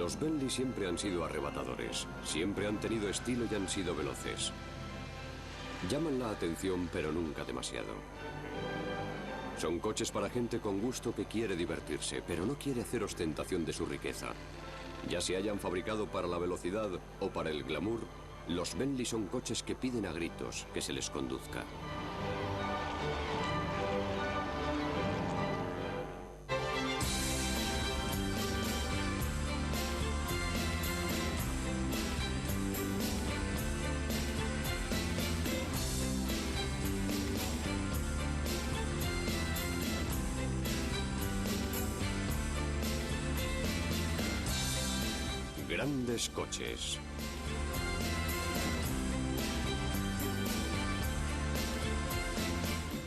Los Bentley siempre han sido arrebatadores, siempre han tenido estilo y han sido veloces. Llaman la atención, pero nunca demasiado. Son coches para gente con gusto que quiere divertirse, pero no quiere hacer ostentación de su riqueza. Ya se hayan fabricado para la velocidad o para el glamour, los Bentley son coches que piden a gritos que se les conduzca. Grandes coches.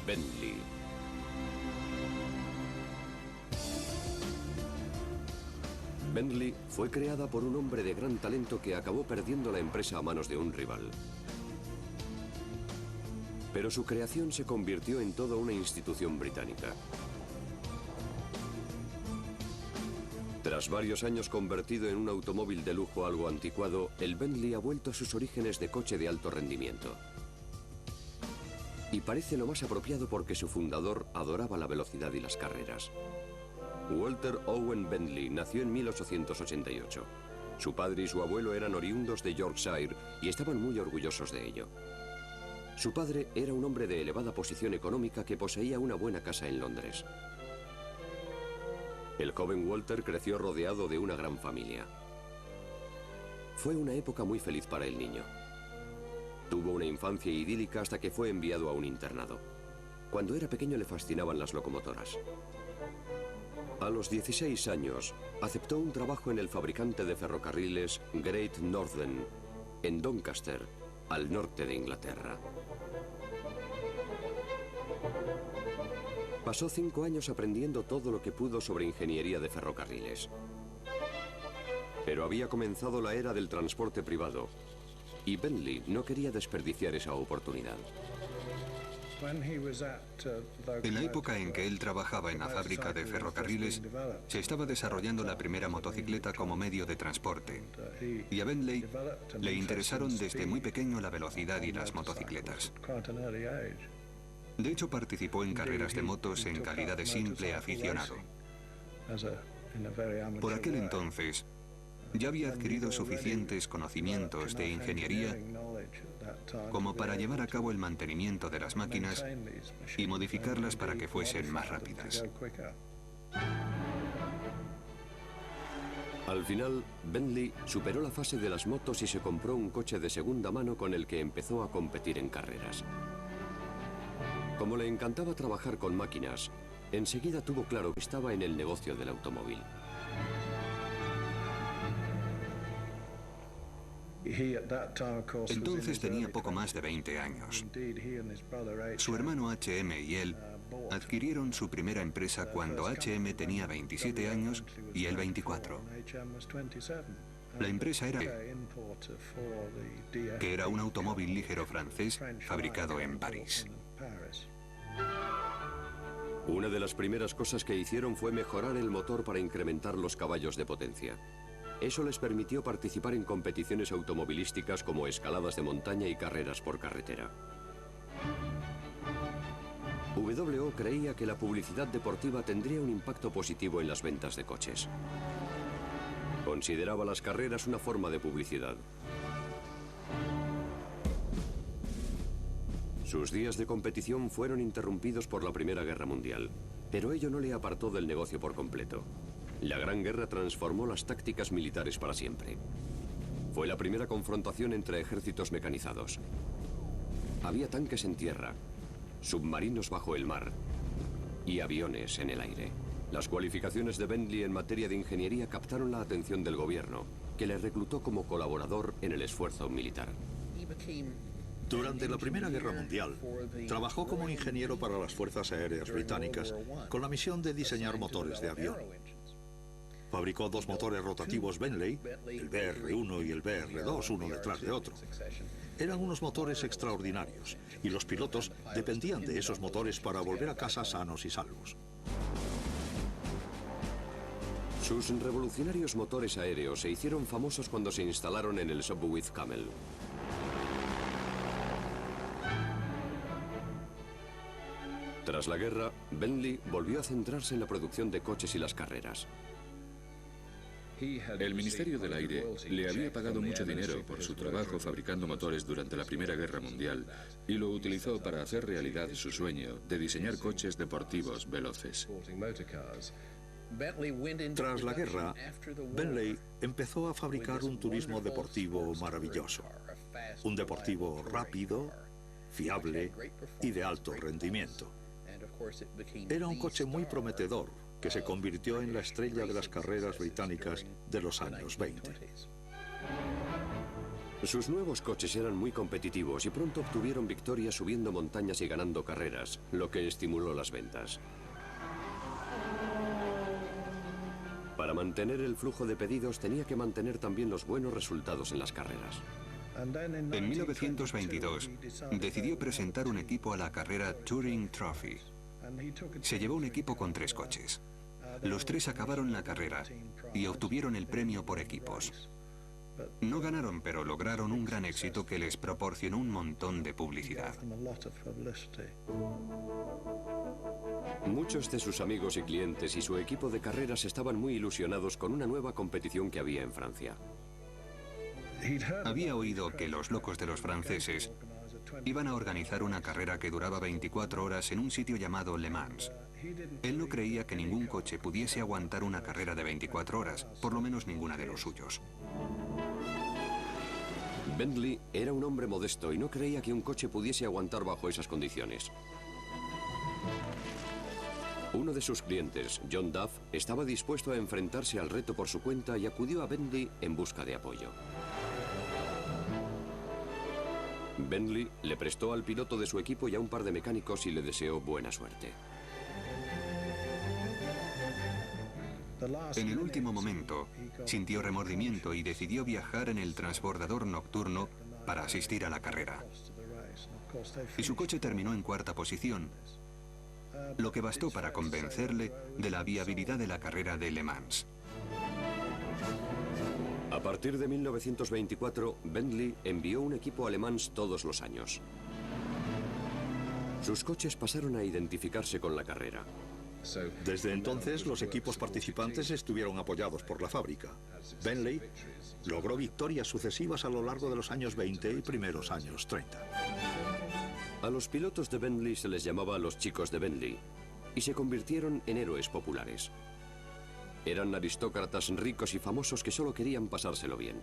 Bentley. Bentley fue creada por un hombre de gran talento que acabó perdiendo la empresa a manos de un rival. Pero su creación se convirtió en toda una institución británica. Tras varios años convertido en un automóvil de lujo algo anticuado, el Bentley ha vuelto a sus orígenes de coche de alto rendimiento. Y parece lo más apropiado porque su fundador adoraba la velocidad y las carreras. Walter Owen Bentley nació en 1888. Su padre y su abuelo eran oriundos de Yorkshire y estaban muy orgullosos de ello. Su padre era un hombre de elevada posición económica que poseía una buena casa en Londres. El joven Walter creció rodeado de una gran familia. Fue una época muy feliz para el niño. Tuvo una infancia idílica hasta que fue enviado a un internado. Cuando era pequeño le fascinaban las locomotoras. A los 16 años, aceptó un trabajo en el fabricante de ferrocarriles Great Northern, en Doncaster, al norte de Inglaterra. Pasó 5 años aprendiendo todo lo que pudo sobre ingeniería de ferrocarriles. Pero había comenzado la era del transporte privado, y Bentley no quería desperdiciar esa oportunidad. En la época en que él trabajaba en la fábrica de ferrocarriles, se estaba desarrollando la primera motocicleta como medio de transporte. Y a Bentley le interesaron desde muy pequeño la velocidad y las motocicletas. De hecho, participó en carreras de motos en calidad de simple aficionado. Por aquel entonces, ya había adquirido suficientes conocimientos de ingeniería como para llevar a cabo el mantenimiento de las máquinas y modificarlas para que fuesen más rápidas. Al final, Bentley superó la fase de las motos y se compró un coche de segunda mano con el que empezó a competir en carreras. Como le encantaba trabajar con máquinas, enseguida tuvo claro que estaba en el negocio del automóvil. Entonces tenía poco más de 20 años. Su hermano H.M. y él adquirieron su primera empresa cuando H.M. tenía 27 años y él 24. La empresa era que era un automóvil ligero francés fabricado en París. Una de las primeras cosas que hicieron fue mejorar el motor para incrementar los caballos de potencia. Eso les permitió participar en competiciones automovilísticas como escaladas de montaña y carreras por carretera. WO creía que la publicidad deportiva tendría un impacto positivo en las ventas de coches. Consideraba las carreras una forma de publicidad. Sus días de competición fueron interrumpidos por la Primera Guerra Mundial, pero ello no le apartó del negocio por completo. La Gran Guerra transformó las tácticas militares para siempre. Fue la primera confrontación entre ejércitos mecanizados. Había tanques en tierra, submarinos bajo el mar y aviones en el aire. Las cualificaciones de Bentley en materia de ingeniería captaron la atención del gobierno, que le reclutó como colaborador en el esfuerzo militar. Durante la Primera Guerra Mundial, trabajó como ingeniero para las Fuerzas Aéreas Británicas, con la misión de diseñar motores de avión. Fabricó 2 motores rotativos Bentley, el BR-1 y el BR-2, uno detrás de otro. Eran unos motores extraordinarios, y los pilotos dependían de esos motores para volver a casa sanos y salvos. Sus revolucionarios motores aéreos se hicieron famosos cuando se instalaron en el Sopwith Camel. Tras la guerra, Bentley volvió a centrarse en la producción de coches y las carreras. El Ministerio del Aire le había pagado mucho dinero por su trabajo fabricando motores durante la Primera Guerra Mundial y lo utilizó para hacer realidad su sueño de diseñar coches deportivos veloces. Tras la guerra, Bentley empezó a fabricar un turismo deportivo maravilloso. Un deportivo rápido, fiable y de alto rendimiento. Era un coche muy prometedor que se convirtió en la estrella de las carreras británicas de los años 20. Sus nuevos coches eran muy competitivos y pronto obtuvieron victorias subiendo montañas y ganando carreras, lo que estimuló las ventas. Para mantener el flujo de pedidos tenía que mantener también los buenos resultados en las carreras. En 1922 decidió presentar un equipo a la carrera Turing Trophy. Se llevó un equipo con 3 coches. Los 3 acabaron la carrera y obtuvieron el premio por equipos. No ganaron, pero lograron un gran éxito que les proporcionó un montón de publicidad. Muchos de sus amigos y clientes y su equipo de carreras estaban muy ilusionados con una nueva competición que había en Francia. Había oído que los locos de los franceses iban a organizar una carrera que duraba 24 horas en un sitio llamado Le Mans. Él no creía que ningún coche pudiese aguantar una carrera de 24 horas, por lo menos ninguna de los suyos. Bentley era un hombre modesto y no creía que un coche pudiese aguantar bajo esas condiciones. Uno de sus clientes, John Duff, estaba dispuesto a enfrentarse al reto por su cuenta y acudió a Bentley en busca de apoyo. Bentley le prestó al piloto de su equipo y a un par de mecánicos y le deseó buena suerte. En el último momento, sintió remordimiento y decidió viajar en el transbordador nocturno para asistir a la carrera. Y su coche terminó en 4ª posición, lo que bastó para convencerle de la viabilidad de la carrera de Le Mans. A partir de 1924, Bentley envió un equipo a Le Mans todos los años. Sus coches pasaron a identificarse con la carrera. Desde entonces, los equipos participantes estuvieron apoyados por la fábrica. Bentley logró victorias sucesivas a lo largo de los años 20 y primeros años 30. A los pilotos de Bentley se les llamaba los chicos de Bentley y se convirtieron en héroes populares. Eran aristócratas ricos y famosos que solo querían pasárselo bien.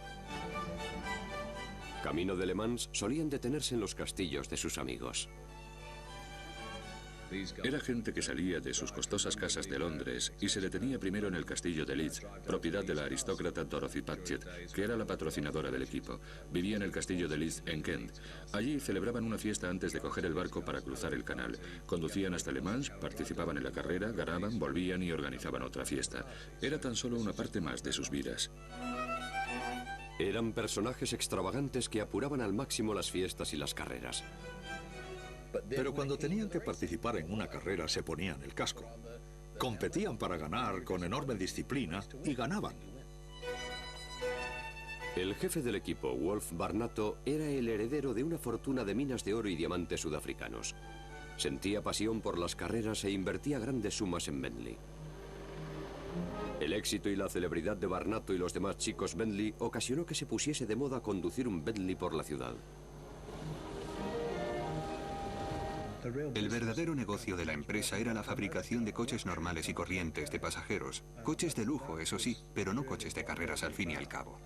Camino de Le Mans solían detenerse en los castillos de sus amigos. Era gente que salía de sus costosas casas de Londres y se detenía primero en el castillo de Leeds, propiedad de la aristócrata Dorothy Paget, que era la patrocinadora del equipo. Vivía en el castillo de Leeds, en Kent. Allí celebraban una fiesta antes de coger el barco para cruzar el canal. Conducían hasta Le Mans, participaban en la carrera, ganaban, volvían y organizaban otra fiesta. Era tan solo una parte más de sus vidas. Eran personajes extravagantes que apuraban al máximo las fiestas y las carreras. Pero cuando tenían que participar en una carrera se ponían el casco. Competían para ganar con enorme disciplina y ganaban. El jefe del equipo, Wolf Barnato, era el heredero de una fortuna de minas de oro y diamantes sudafricanos. Sentía pasión por las carreras e invertía grandes sumas en Bentley. El éxito y la celebridad de Barnato y los demás chicos Bentley ocasionó que se pusiese de moda conducir un Bentley por la ciudad. El verdadero negocio de la empresa era la fabricación de coches normales y corrientes de pasajeros. Coches de lujo, eso sí, pero no coches de carreras al fin y al cabo.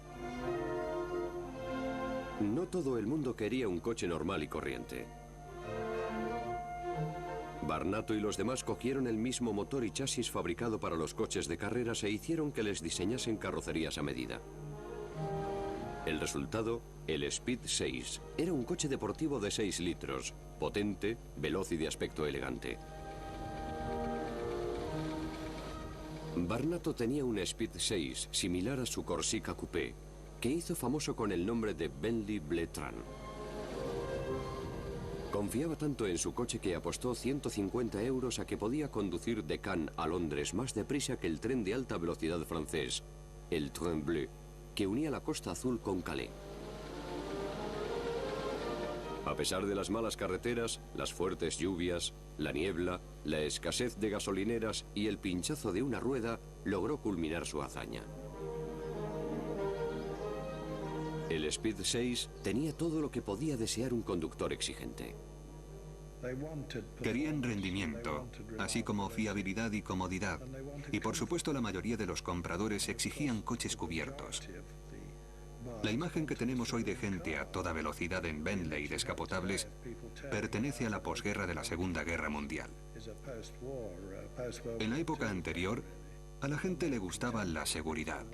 No todo el mundo quería un coche normal y corriente. Barnato y los demás cogieron el mismo motor y chasis fabricado para los coches de carreras e hicieron que les diseñasen carrocerías a medida. El resultado, el Speed 6, era un coche deportivo de 6 litros, potente, veloz y de aspecto elegante. Barnato tenía un Speed 6 similar a su Corsica Coupé, que hizo famoso con el nombre de Bentley Bletran. Confiaba tanto en su coche que apostó 150 euros a que podía conducir de Cannes a Londres más deprisa que el tren de alta velocidad francés, el Train Bleu, que unía la Costa Azul con Calais. A pesar de las malas carreteras, las fuertes lluvias, la niebla, la escasez de gasolineras y el pinchazo de una rueda, logró culminar su hazaña. El Speed 6 tenía todo lo que podía desear un conductor exigente. Querían rendimiento, así como fiabilidad y comodidad. Y por supuesto la mayoría de los compradores exigían coches cubiertos. La imagen que tenemos hoy de gente a toda velocidad en Bentley descapotables pertenece a la posguerra de la Segunda Guerra Mundial. En la época anterior, a la gente le gustaba la seguridad.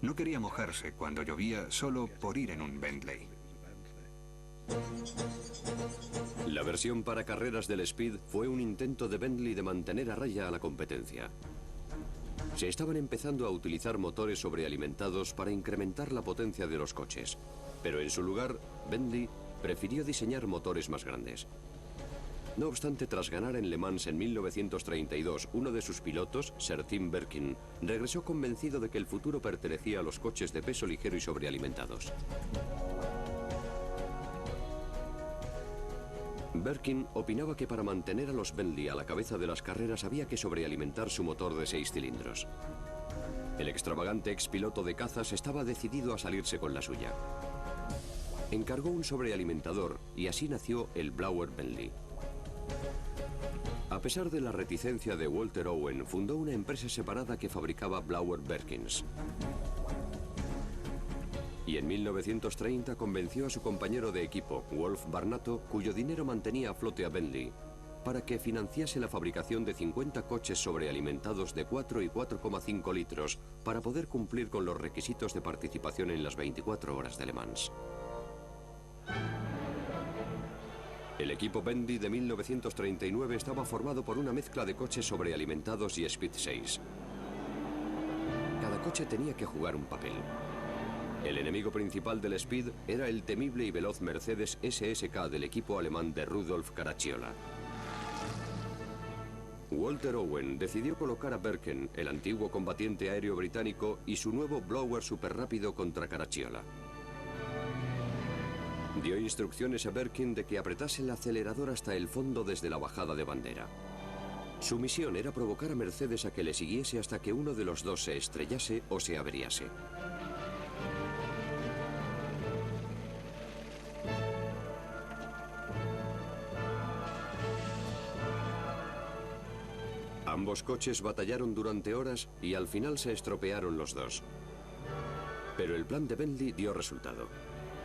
No quería mojarse cuando llovía solo por ir en un Bentley. La versión para carreras del Speed fue un intento de Bentley de mantener a raya a la competencia. Se estaban empezando a utilizar motores sobrealimentados para incrementar la potencia de los coches, pero en su lugar, Bentley prefirió diseñar motores más grandes. No obstante, tras ganar en Le Mans en 1932, uno de sus pilotos, Sir Tim Birkin, regresó convencido de que el futuro pertenecía a los coches de peso ligero y sobrealimentados. Birkin opinaba que para mantener a los Bentley a la cabeza de las carreras había que sobrealimentar su motor de 6 cilindros. El extravagante expiloto de cazas estaba decidido a salirse con la suya. Encargó un sobrealimentador y así nació el Blauer Bentley. A pesar de la reticencia de Walter Owen, fundó una empresa separada que fabricaba Blauer Birkins. Y en 1930 convenció a su compañero de equipo, Wolf Barnato, cuyo dinero mantenía a flote a Bentley, para que financiase la fabricación de 50 coches sobrealimentados de 4 y 4,5 litros para poder cumplir con los requisitos de participación en las 24 horas de Le Mans. El equipo Bentley de 1939 estaba formado por una mezcla de coches sobrealimentados y Speed 6. Cada coche tenía que jugar un papel. El enemigo principal del Speed era el temible y veloz Mercedes SSK del equipo alemán de Rudolf Caracciola. Walter Owen decidió colocar a Birkin, el antiguo combatiente aéreo británico, y su nuevo Blauer superrápido contra Caracciola. Dio instrucciones a Birkin de que apretase el acelerador hasta el fondo desde la bajada de bandera. Su misión era provocar a Mercedes a que le siguiese hasta que uno de los dos se estrellase o se averiase. Ambos coches batallaron durante horas y al final se estropearon los dos. Pero el plan de Bentley dio resultado.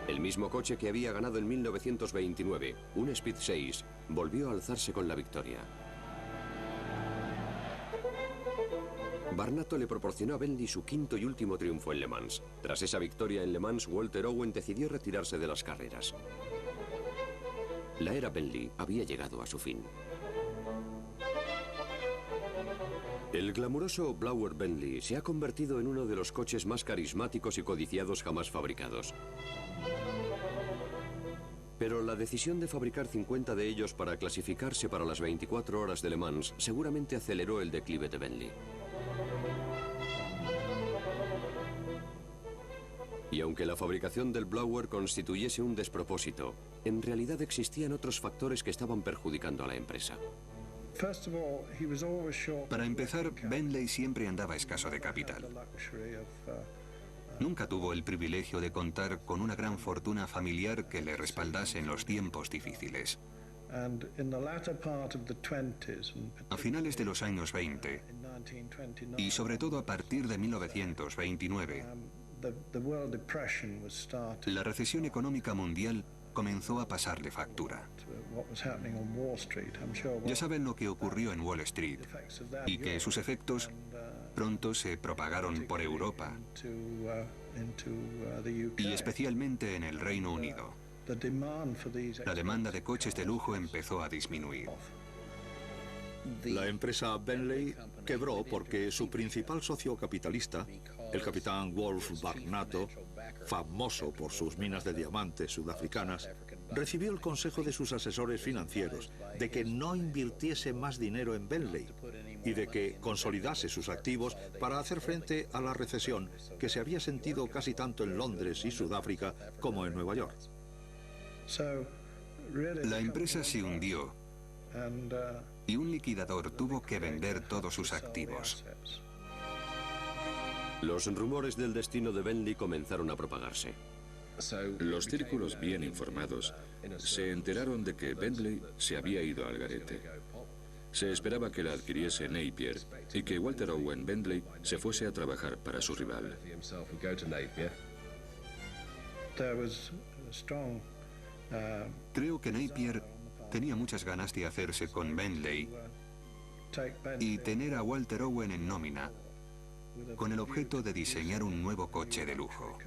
El mismo coche que había ganado en 1929, un Speed 6, volvió a alzarse con la victoria. Barnato le proporcionó a Bentley su quinto y último triunfo en Le Mans. Tras esa victoria en Le Mans, Walter Owen decidió retirarse de las carreras. La era Bentley había llegado a su fin. El glamuroso Blauer Bentley se ha convertido en uno de los coches más carismáticos y codiciados jamás fabricados. Pero la decisión de fabricar 50 de ellos para clasificarse para las 24 horas de Le Mans seguramente aceleró el declive de Bentley. Y aunque la fabricación del Blauer constituyese un despropósito, en realidad existían otros factores que estaban perjudicando a la empresa. Para empezar, Bentley siempre andaba escaso de capital. Nunca tuvo el privilegio de contar con una gran fortuna familiar que le respaldase en los tiempos difíciles. A finales de los años 20, y sobre todo a partir de 1929, la recesión económica mundial comenzó a pasarle factura. Ya saben lo que ocurrió en Wall Street y que sus efectos pronto se propagaron por Europa y especialmente en el Reino Unido. La demanda de coches de lujo empezó a disminuir. La empresa Bentley quebró porque su principal socio capitalista, el capitán Wolf Barnato, famoso por sus minas de diamantes sudafricanas, recibió el consejo de sus asesores financieros de que no invirtiese más dinero en Bentley y de que consolidase sus activos para hacer frente a la recesión que se había sentido casi tanto en Londres y Sudáfrica como en Nueva York. La empresa se hundió y un liquidador tuvo que vender todos sus activos. Los rumores del destino de Bentley comenzaron a propagarse. Los círculos bien informados se enteraron de que Bentley se había ido al garete. Se esperaba que la adquiriese Napier y que Walter Owen Bentley se fuese a trabajar para su rival. Creo que Napier tenía muchas ganas de hacerse con Bentley y tener a Walter Owen en nómina con el objeto de diseñar un nuevo coche de lujo.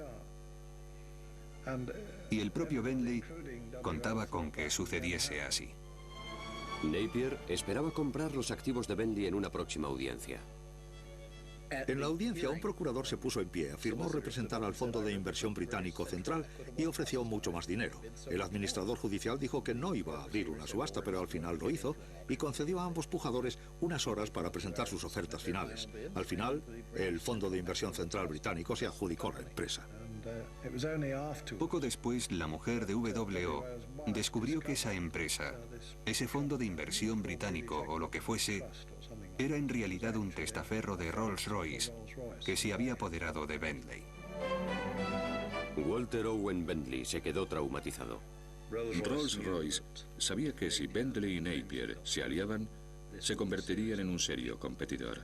Y el propio Bentley contaba con que sucediese así. Napier esperaba comprar los activos de Bentley en una próxima audiencia. En la audiencia, un procurador se puso en pie, afirmó representar al Fondo de Inversión Británico Central y ofreció mucho más dinero. El administrador judicial dijo que no iba a abrir una subasta, pero al final lo hizo y concedió a ambos pujadores unas horas para presentar sus ofertas finales. Al final, el Fondo de Inversión Central Británico se adjudicó la empresa. Poco después, la mujer de WO descubrió que esa empresa, ese fondo de inversión británico o lo que fuese, era en realidad un testaferro de Rolls-Royce que se había apoderado de Bentley. Walter Owen Bentley se quedó traumatizado. Rolls-Royce sabía que si Bentley y Napier se aliaban, se convertirían en un serio competidor.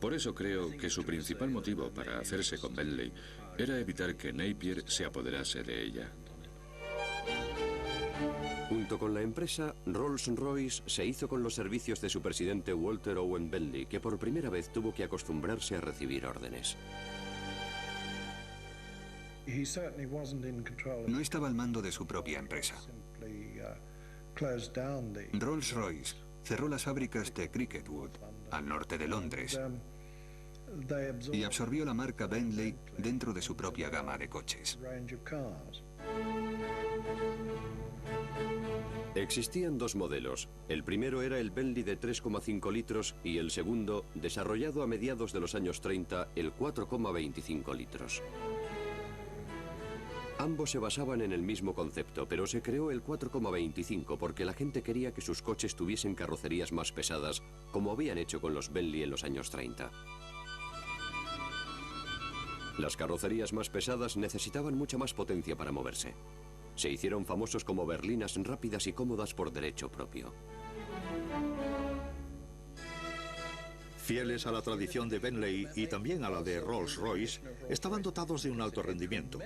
Por eso creo que su principal motivo para hacerse con Bentley era evitar que Napier se apoderase de ella. Junto con la empresa, Rolls-Royce se hizo con los servicios de su presidente Walter Owen Bentley, que por primera vez tuvo que acostumbrarse a recibir órdenes. No estaba al mando de su propia empresa. Rolls-Royce cerró las fábricas de Cricketwood, al norte de Londres, y absorbió la marca Bentley dentro de su propia gama de coches. Existían dos modelos. El primero era el Bentley de 3,5 litros y el segundo, desarrollado a mediados de los años 30, el 4,25 litros. Ambos se basaban en el mismo concepto, pero se creó el 4,25 porque la gente quería que sus coches tuviesen carrocerías más pesadas, como habían hecho con los Bentley en los años 30. Las carrocerías más pesadas necesitaban mucha más potencia para moverse. Se hicieron famosos como berlinas rápidas y cómodas por derecho propio. Fieles a la tradición de Bentley y también a la de Rolls-Royce, estaban dotados de un alto rendimiento.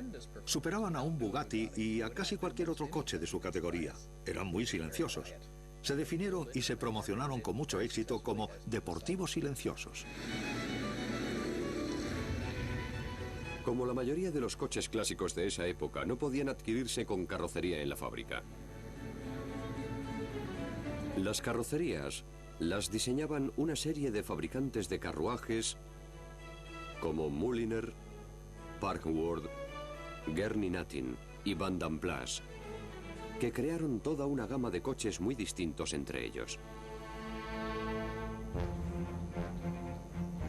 Superaban a un Bugatti y a casi cualquier otro coche de su categoría. Eran muy silenciosos. Se definieron y se promocionaron con mucho éxito como deportivos silenciosos. Como la mayoría de los coches clásicos de esa época, no podían adquirirse con carrocería en la fábrica. Las carrocerías las diseñaban una serie de fabricantes de carruajes como Mulliner, Parkworth, Gurney Nattin y Van Damme Place, que crearon toda una gama de coches muy distintos entre ellos.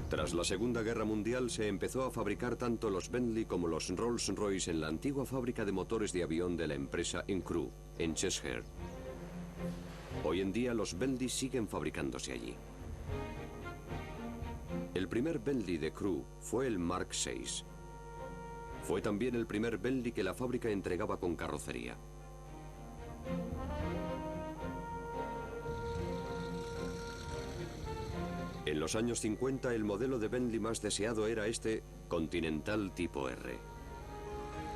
Tras la Segunda Guerra Mundial se empezó a fabricar tanto los Bentley como los Rolls-Royce en la antigua fábrica de motores de avión de la empresa en Crewe, en Cheshire. Hoy en día los Bentley siguen fabricándose allí. El primer Bentley de Crewe fue el Mark VI. Fue también el primer Bentley que la fábrica entregaba con carrocería. En los años 50 el modelo de Bentley más deseado era este Continental tipo R.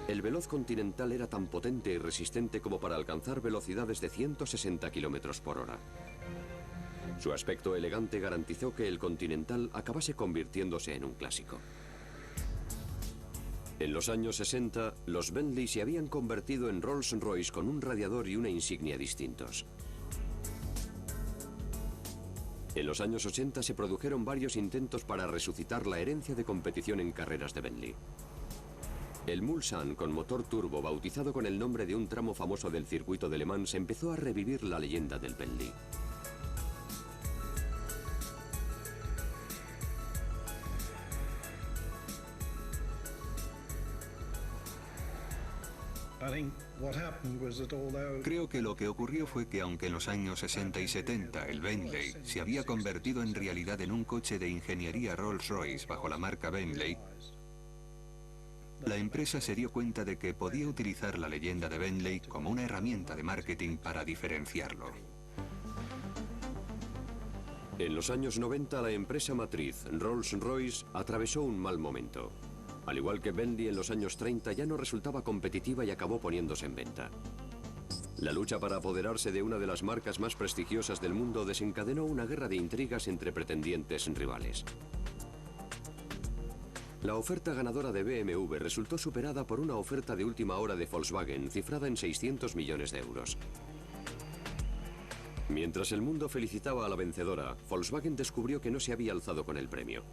El veloz Continental era tan potente y resistente como para alcanzar velocidades de 160 km por hora. Su aspecto elegante garantizó que el Continental acabase convirtiéndose en un clásico. En los años 60, los Bentley se habían convertido en Rolls-Royce con un radiador y una insignia distintos. En los años 80 se produjeron varios intentos para resucitar la herencia de competición en carreras de Bentley. El Mulsanne con motor turbo, bautizado con el nombre de un tramo famoso del circuito de Le Mans, empezó a revivir la leyenda del Bentley. Creo que lo que ocurrió fue que aunque en los años 60 y 70 el Bentley se había convertido en realidad en un coche de ingeniería Rolls-Royce bajo la marca Bentley, la empresa se dio cuenta de que podía utilizar la leyenda de Bentley como una herramienta de marketing para diferenciarlo. En los años 90, la empresa matriz Rolls-Royce atravesó un mal momento. Al igual que Bentley en los años 30, ya no resultaba competitiva y acabó poniéndose en venta. La lucha para apoderarse de una de las marcas más prestigiosas del mundo desencadenó una guerra de intrigas entre pretendientes rivales. La oferta ganadora de BMW resultó superada por una oferta de última hora de Volkswagen, cifrada en 600 millones de euros. Mientras el mundo felicitaba a la vencedora, Volkswagen descubrió que no se había alzado con el premio.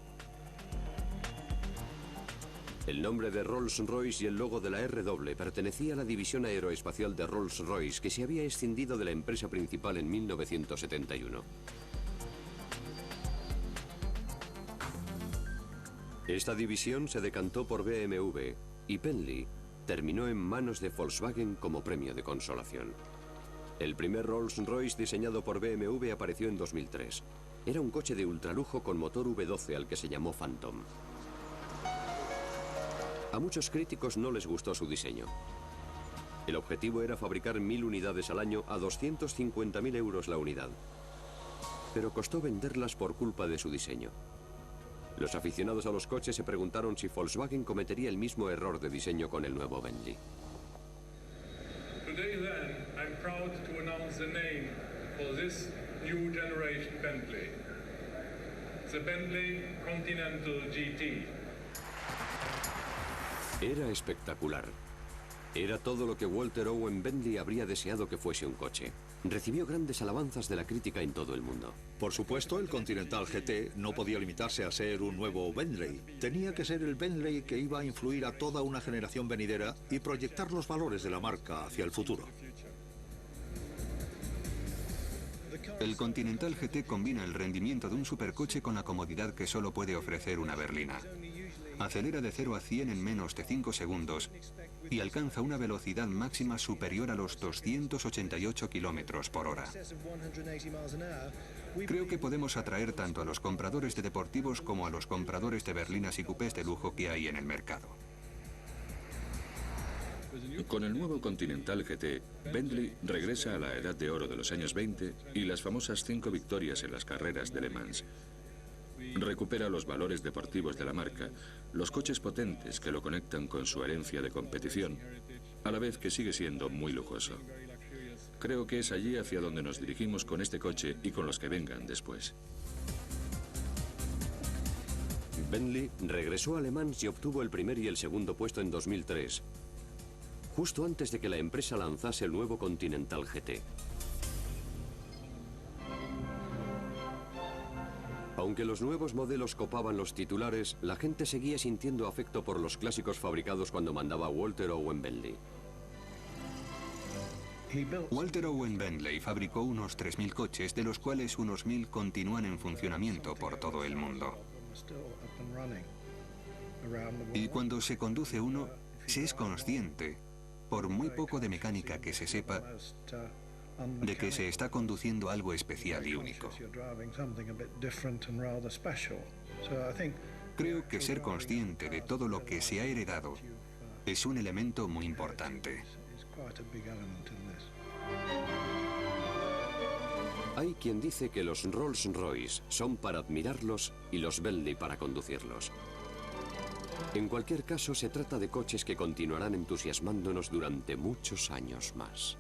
El nombre de Rolls-Royce y el logo de la RW pertenecía a la división aeroespacial de Rolls-Royce, que se había escindido de la empresa principal en 1971. Esta división se decantó por BMW y Bentley terminó en manos de Volkswagen como premio de consolación. El primer Rolls-Royce diseñado por BMW apareció en 2003. Era un coche de ultralujo con motor V12 al que se llamó Phantom. A muchos críticos no les gustó su diseño. El objetivo era fabricar 1000 unidades al año a 250.000 euros la unidad. Pero costó venderlas por culpa de su diseño. Los aficionados a los coches se preguntaron si Volkswagen cometería el mismo error de diseño con el nuevo Bentley. Today then, I'm proud to announce the name for this new generation Bentley. The Bentley Continental GT. Era espectacular. Era todo lo que Walter Owen Bentley habría deseado que fuese un coche. Recibió grandes alabanzas de la crítica en todo el mundo. Por supuesto, el Continental GT no podía limitarse a ser un nuevo Bentley. Tenía que ser el Bentley que iba a influir a toda una generación venidera y proyectar los valores de la marca hacia el futuro. El Continental GT combina el rendimiento de un supercoche con la comodidad que solo puede ofrecer una berlina. Acelera de 0 a 100 en menos de 5 segundos y alcanza una velocidad máxima superior a los 288 kilómetros por hora. Creo que podemos atraer tanto a los compradores de deportivos como a los compradores de berlinas y cupés de lujo que hay en el mercado. Con el nuevo Continental GT, Bentley regresa a la edad de oro de los años 20 y las famosas 5 victorias en las carreras de Le Mans. Recupera los valores deportivos de la marca, los coches potentes que lo conectan con su herencia de competición, a la vez que sigue siendo muy lujoso. Creo que es allí hacia donde nos dirigimos con este coche y con los que vengan después. Bentley regresó a Le Mans y obtuvo el primer y el segundo puesto en 2003, justo antes de que la empresa lanzase el nuevo Continental GT. Aunque los nuevos modelos copaban los titulares, la gente seguía sintiendo afecto por los clásicos fabricados cuando mandaba Walter Owen Bentley. Walter Owen Bentley fabricó unos 3.000 coches, de los cuales unos 1.000 continúan en funcionamiento por todo el mundo. Y cuando se conduce uno, se es consciente, por muy poco de mecánica que se sepa, de que se está conduciendo algo especial y único. Creo que ser consciente de todo lo que se ha heredado es un elemento muy importante. Hay quien dice que los Rolls-Royce son para admirarlos y los Bentley para conducirlos. En cualquier caso, se trata de coches que continuarán entusiasmándonos durante muchos años más.